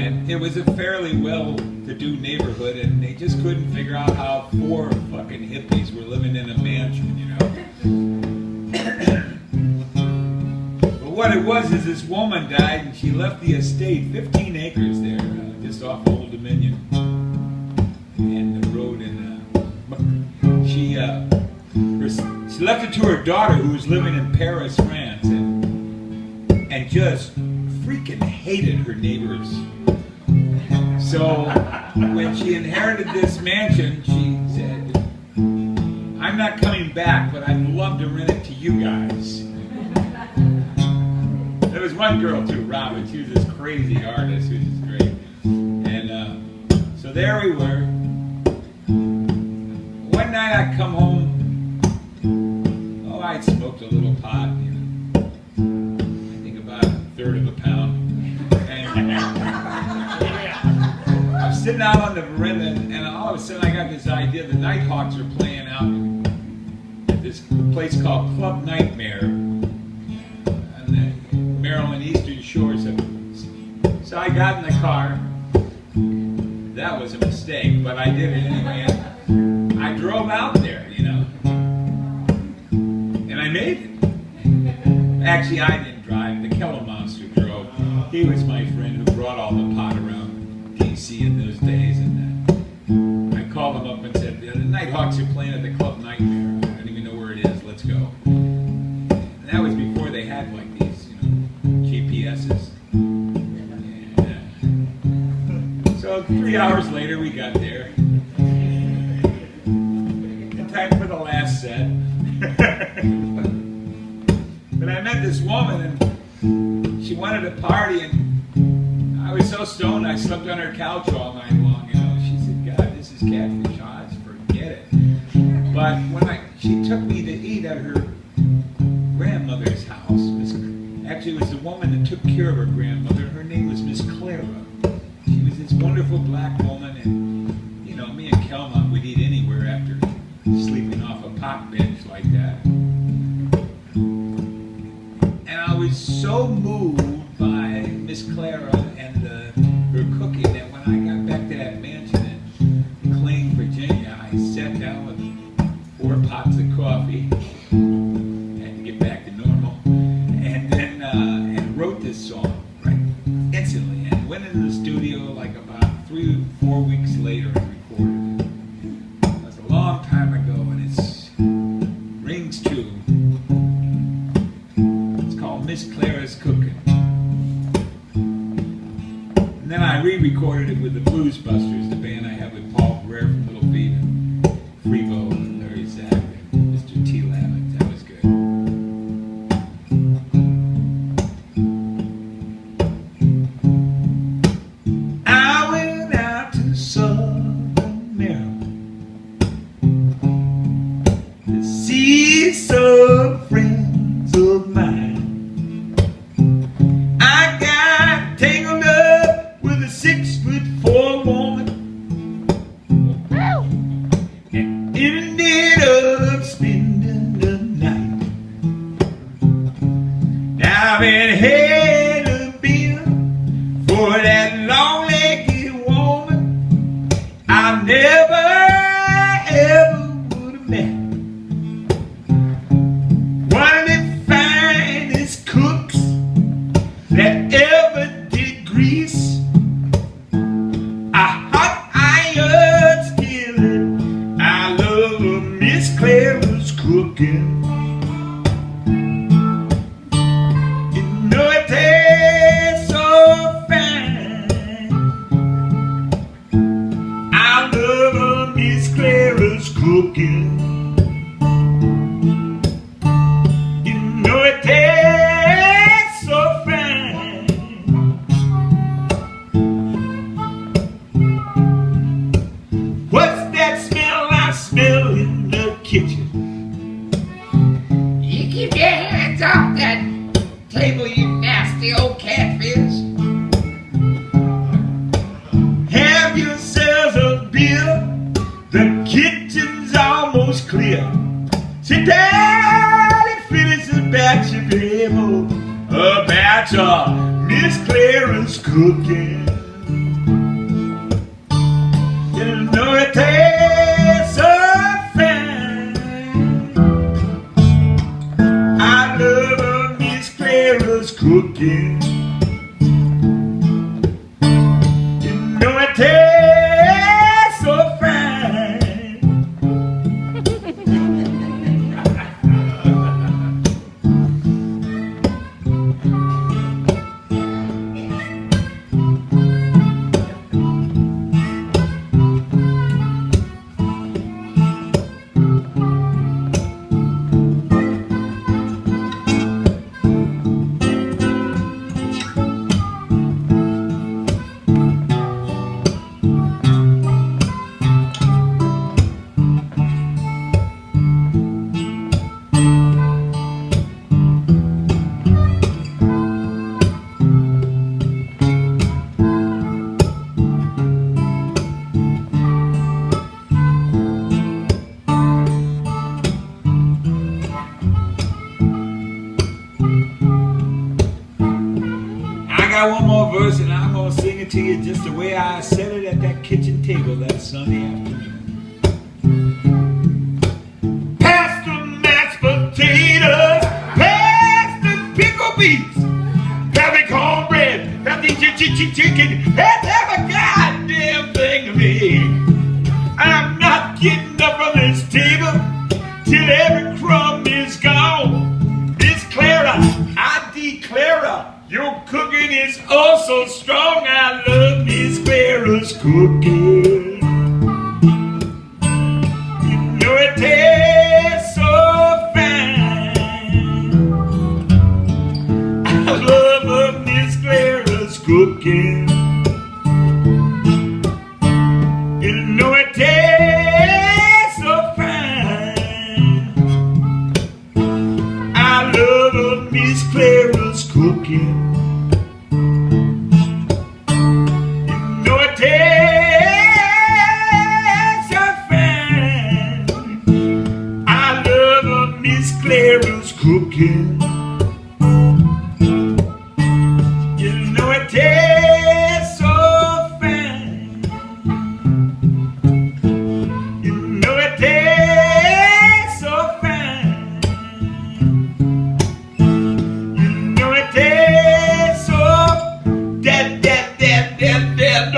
And it was a fairly well-to-do neighborhood, and they just couldn't figure out how 4 fucking hippies were living in a mansion, you know. But what it was is this woman died, and she left the estate, 15 acres there, just off Old Dominion, and the road. And she left it to her daughter, who was living in Paris, France, and just freaking hated her neighbors. So when she inherited this mansion, she said, "I'm not coming back, but I'd love to rent it to you guys." There was one girl too, Robin. She was this crazy artist who was great. And so there we were. One night I come home. Oh, I'd smoked a little pot, you know. I think about 1/3 of a pound. I was sitting out on the veranda, and all of a sudden I got this idea. The Nighthawks are playing out at this place called Club Nightmare on the Maryland Eastern Shore. So I got in the car. That was a mistake, but I did it anyway. I drove out there, you know, and I made it. Actually, I didn't drive. The Keller Monster drove. He was my friend who brought all the pot around D.C. in those days, and I called him up and said, "The Nighthawks are playing at the Club Nightmare. I don't even know where it is. Let's go." And that was before they had like these, you know, GPSs. Yeah. So 3 hours later, we got there. In time for the last set. But I met this woman, and she wanted a party, and I was so stoned I slept on her couch all night long, you know. She said, "God, this is Catfish Hodge, forget it." But when she took me to eat at her grandmother's house. Actually, it was the woman that took care of her grandmother. Her name was Miss Clara. She was this wonderful black woman, and, you know, me and Kelma would eat anywhere after sleeping off a park bench like that. And I was so moved by Miss Clara and her cooking that when I got back to that mansion in McLean, Virginia, I sat down with 4 pots of coffee, had to get back to normal, and then and wrote this song right instantly, and went into the studio like about 3 or 4 weeks later and recorded it. It was a long time ago, and it rings true. It's called Miss Clara's Cooking. And then I re-recorded it with the Blues Busters, the band I have with Paul Guerrero from Little Feat, and Freebo, and Larry Zack, and Mr. T. Lavin. That was good. I went out to Southern Maryland to see some friends of mine. I got tangled up with a 6'4" woman, and ended up spending the night. Now I've been head of beer for that long-legged woman I never ever would have met. One of the finest cooks that ever did grease a hot iron skillet. I love Miss Clara's cooking. You know it tastes so fine. I love Miss Clara's cooking. You know it tastes so fine. What's that smell I smell in the kitchen? You keep your hands off that table, you nasty old catfish. Have yourselves a beer. The kitchen's almost clear. Sit down and finish a batch of ale, a batch of Miss Clara's cooking. got one more verse, and I'm gonna sing it to you just the way I said it at that kitchen table that Sunday afternoon. Pass the mashed potatoes, pass the pickled beets, pass the cornbread, pass the chicken, pass every goddamn thing to me. I'm not getting up from this table till every crumb is gone. Miss Clara, I declare your cooking is oh so strong. I love Miss Clara's cooking. You know it tastes so fine. I love Miss Clara's cooking. You know it tastes so fine. I love Miss Clara's cooking. You know it tastes so fine. I love Miss Clara's cooking. You know it tastes so fine. You know it tastes so fine. You know it tastes so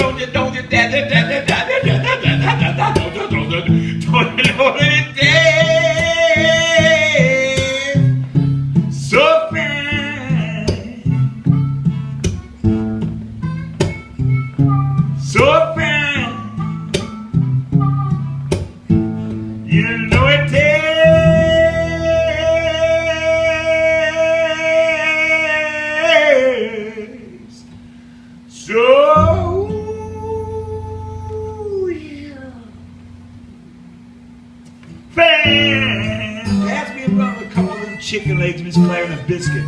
don't you know it tastes so fine. So fine. You know it tastes so fine. Pass me a couple of them chicken legs, Miss Clara, and a biscuit.